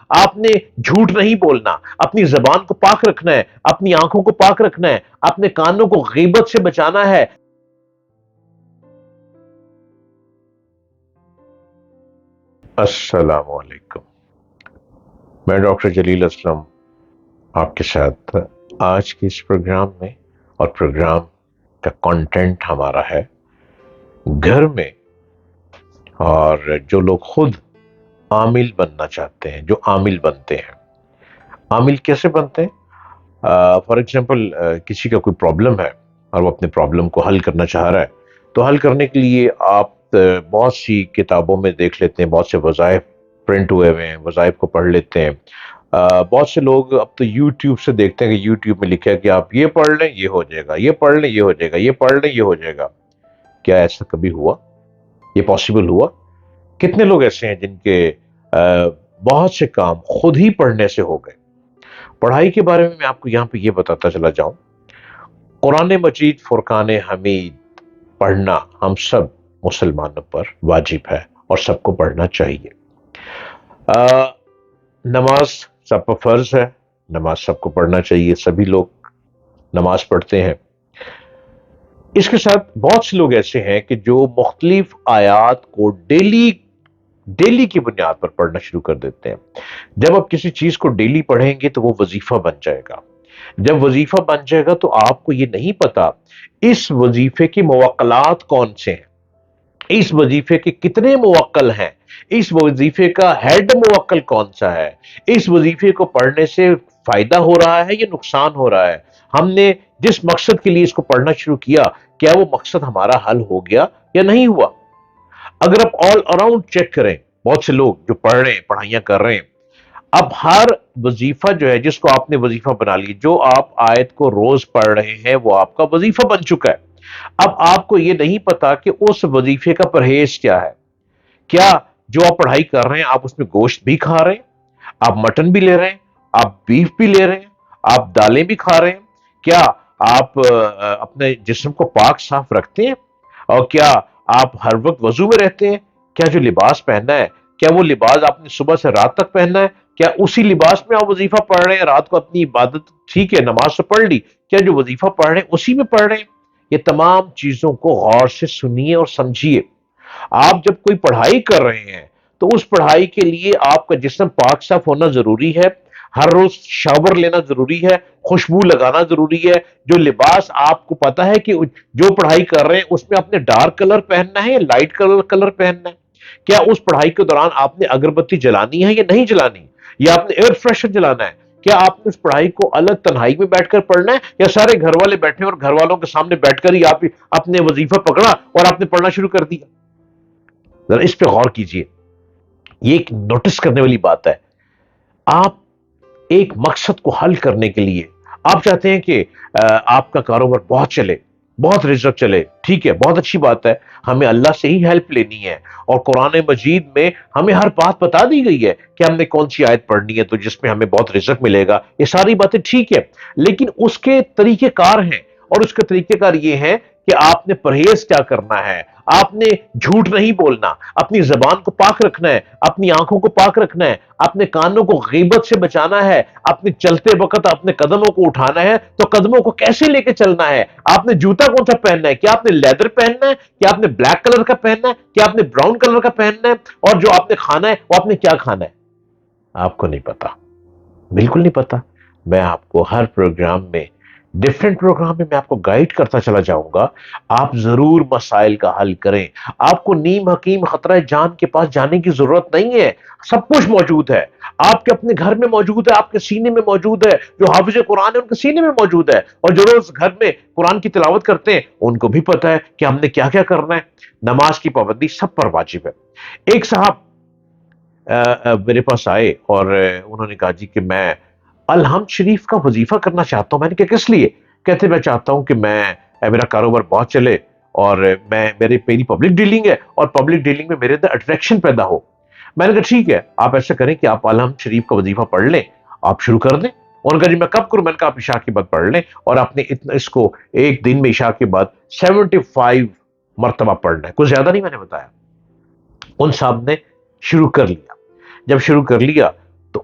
آپ نے جھوٹ نہیں بولنا، اپنی زبان کو پاک رکھنا ہے، اپنی آنکھوں کو پاک رکھنا ہے، اپنے کانوں کو غیبت سے بچانا ہے۔ السلام علیکم، میں ڈاکٹر جلیل اسلم آپ کے ساتھ آج کے اس پروگرام میں، اور پروگرام کا کانٹینٹ ہمارا ہے گھر میں، اور جو لوگ خود عامل بننا چاہتے ہیں، جو عامل بنتے ہیں۔ عامل کیسے بنتے ہیں؟ فار ایگزامپل کسی کا کوئی پرابلم ہے اور وہ اپنے پرابلم کو حل کرنا چاہ رہا ہے، تو حل کرنے کے لیے آپ بہت سی کتابوں میں دیکھ لیتے ہیں، بہت سے وظائف پرنٹ ہوئے ہوئے ہیں، وظائف کو پڑھ لیتے ہیں۔ بہت سے لوگ اب تو یوٹیوب سے دیکھتے ہیں کہ یوٹیوب میں لکھا ہے کہ آپ یہ پڑھ لیں یہ ہو جائے گا، یہ پڑھ لیں یہ ہو جائے گا، یہ پڑھ لیں یہ ہو جائے گا۔ کیا ایسا کبھی ہوا؟ یہ پاسبل ہوا؟ کتنے لوگ ایسے ہیں جن کے بہت سے کام خود ہی پڑھنے سے ہو گئے؟ پڑھائی کے بارے میں آپ کو یہاں پہ یہ بتاتا چلا جاؤں، قرآن مجید فرقان حمید پڑھنا ہم سب مسلمانوں پر واجب ہے اور سب کو پڑھنا چاہیے۔ نماز سب پر فرض ہے، نماز سب کو پڑھنا چاہیے، سبھی لوگ نماز پڑھتے ہیں۔ اس کے ساتھ بہت سے لوگ ایسے ہیں کہ جو مختلف آیات کو ڈیلی کی بنیاد پر پڑھنا شروع کر دیتے ہیں۔ جب آپ کسی چیز کو ڈیلی پڑھیں گے تو وہ وظیفہ بن جائے گا۔ جب وظیفہ بن جائے گا تو آپ کو یہ نہیں پتا اس وظیفے کے موکلات کون سے ہیں، اس وظیفے کے کتنے موکل ہیں، اس وظیفے کا ہیڈ موکل کون سا ہے، اس وظیفے کو پڑھنے سے فائدہ ہو رہا ہے یا نقصان ہو رہا ہے، ہم نے جس مقصد کے لیے اس کو پڑھنا شروع کیا کیا وہ مقصد ہمارا حل ہو گیا یا نہیں ہوا۔ اگر آپ آل اراؤنڈ چیک کریں، بہت سے لوگ جو پڑھ رہے ہیں، پڑھائیاں کر رہے ہیں، اب ہر وظیفہ جو ہے جس کو آپ نے وظیفہ بنا لی، جو آپ آیت کو روز پڑھ رہے ہیں وہ آپ کا وظیفہ بن چکا ہے۔ اب آپ کو یہ نہیں پتا کہ اس وظیفے کا پرہیز کیا ہے۔ کیا جو آپ پڑھائی کر رہے ہیں آپ اس میں گوشت بھی کھا رہے ہیں، آپ مٹن بھی لے رہے ہیں، آپ بیف بھی لے رہے ہیں، آپ دالیں بھی کھا رہے ہیں؟ کیا آپ اپنے جسم کو پاک صاف رکھتے ہیں؟ اور کیا آپ ہر وقت وضو میں رہتے ہیں؟ کیا جو لباس پہننا ہے، کیا وہ لباس آپ نے صبح سے رات تک پہننا ہے؟ کیا اسی لباس میں آپ وظیفہ پڑھ رہے ہیں؟ رات کو اپنی عبادت ٹھیک ہے، نماز تو پڑھ لی، کیا جو وظیفہ پڑھ رہے ہیں اسی میں پڑھ رہے ہیں؟ یہ تمام چیزوں کو غور سے سنیے اور سمجھیے۔ آپ جب کوئی پڑھائی کر رہے ہیں تو اس پڑھائی کے لیے آپ کا جسم پاک صاف ہونا ضروری ہے، ہر روز شاور لینا ضروری ہے، خوشبو لگانا ضروری ہے۔ جو لباس آپ کو پتا ہے کہ جو پڑھائی کر رہے ہیں اس میں آپ نے ڈارک کلر پہننا ہے یا لائٹ کلر پہننا ہے؟ کیا اس پڑھائی کے دوران آپ نے اگربتی جلانی ہے یا نہیں جلانی، یا آپ نے ایئر فریشر جلانا ہے؟ کیا آپ نے اس پڑھائی کو الگ تنہائی میں بیٹھ کر پڑھنا ہے، یا سارے گھر والے بیٹھے اور گھر والوں کے سامنے بیٹھ کر ہی آپ نے وظیفہ پکڑا اور آپ نے پڑھنا شروع کر دیا؟ ذرا اس پہ غور کیجئے، یہ ایک نوٹس کرنے والی بات ہے۔ آپ ایک مقصد کو حل کرنے کے لیے آپ چاہتے ہیں کہ آپ کا کاروبار بہت چلے، بہت رزق چلے، ٹھیک ہے، بہت اچھی بات ہے، ہمیں اللہ سے ہی ہیلپ لینی ہے، اور قرآن مجید میں ہمیں ہر بات بتا دی گئی ہے کہ ہم نے کون سی آیت پڑھنی ہے تو جس میں ہمیں بہت رزق ملے گا، یہ ساری باتیں ٹھیک ہے، لیکن اس کے طریقہ کار ہیں، اور اس کا طریقہ کار یہ ہے کہ آپ نے پرہیز کیا کرنا ہے، آپ نے جھوٹ نہیں بولنا، اپنی زبان کو پاک رکھنا ہے، اپنی آنکھوں کو پاک رکھنا ہے، اپنے کانوں کو غیبت سے بچانا ہے، اپنے چلتے وقت اپنے قدموں کو اٹھانا ہے تو قدموں کو کیسے لے کے چلنا ہے، آپ نے جوتا کون سا پہننا ہے، کیا آپ نے لیدر پہننا ہے، کیا آپ نے بلیک کلر کا پہننا ہے، کیا آپ نے براؤن کلر کا پہننا ہے، اور جو آپ نے کھانا ہے وہ آپ نے کیا کھانا ہے؟ آپ کو نہیں پتا، بالکل نہیں پتا۔ میں آپ کو ہر پروگرام میں، ڈیفرنٹ پروگرام میں آپ کو گائیڈ کرتا چلا جاؤں گا۔ آپ ضرور مسائل کا حل کریں، آپ کو نیم حکیم خطرہ جان کے پاس جانے کی ضرورت نہیں ہے، سب کچھ موجود ہے، آپ کے اپنے گھر میں موجود ہے، آپ کے سینے میں موجود ہے، جو حافظ قرآن ہے ان کے سینے میں موجود ہے، اور جو روز گھر میں قرآن کی تلاوت کرتے ہیں ان کو بھی پتا ہے کہ ہم نے کیا کیا کرنا ہے۔ نماز کی پابندی سب پر واجب ہے۔ ایک صاحب میرے پاس آئے اور انہوں نے کہا جی کہ میں الحمد شریف کا وظیفہ کرنا چاہتا ہوں۔ میں نے کہا کس لیے؟ کہتے میں چاہتا ہوں کہ میرا کاروبار بہت چلے، اور میری پبلک ڈیلنگ ہے، اور پبلک ڈیلنگ میں میرے اندر اٹریکشن پیدا ہو۔ میں نے کہا ٹھیک ہے، آپ ایسا کریں کہ آپ الحمد شریف کا وظیفہ پڑھ لیں، آپ شروع کر دیں۔ انہوں نے کہا جی میں کب کروں؟ میں نے کہا آپ عشاء کے بعد پڑھ لیں، اور آپ نے اس کو ایک دن میں عشاء کے بعد 75 مرتبہ پڑھنا ہے، کچھ زیادہ نہیں میں نے بتایا۔ ان صاحب نے شروع کر لیا۔ جب شروع کر لیا تو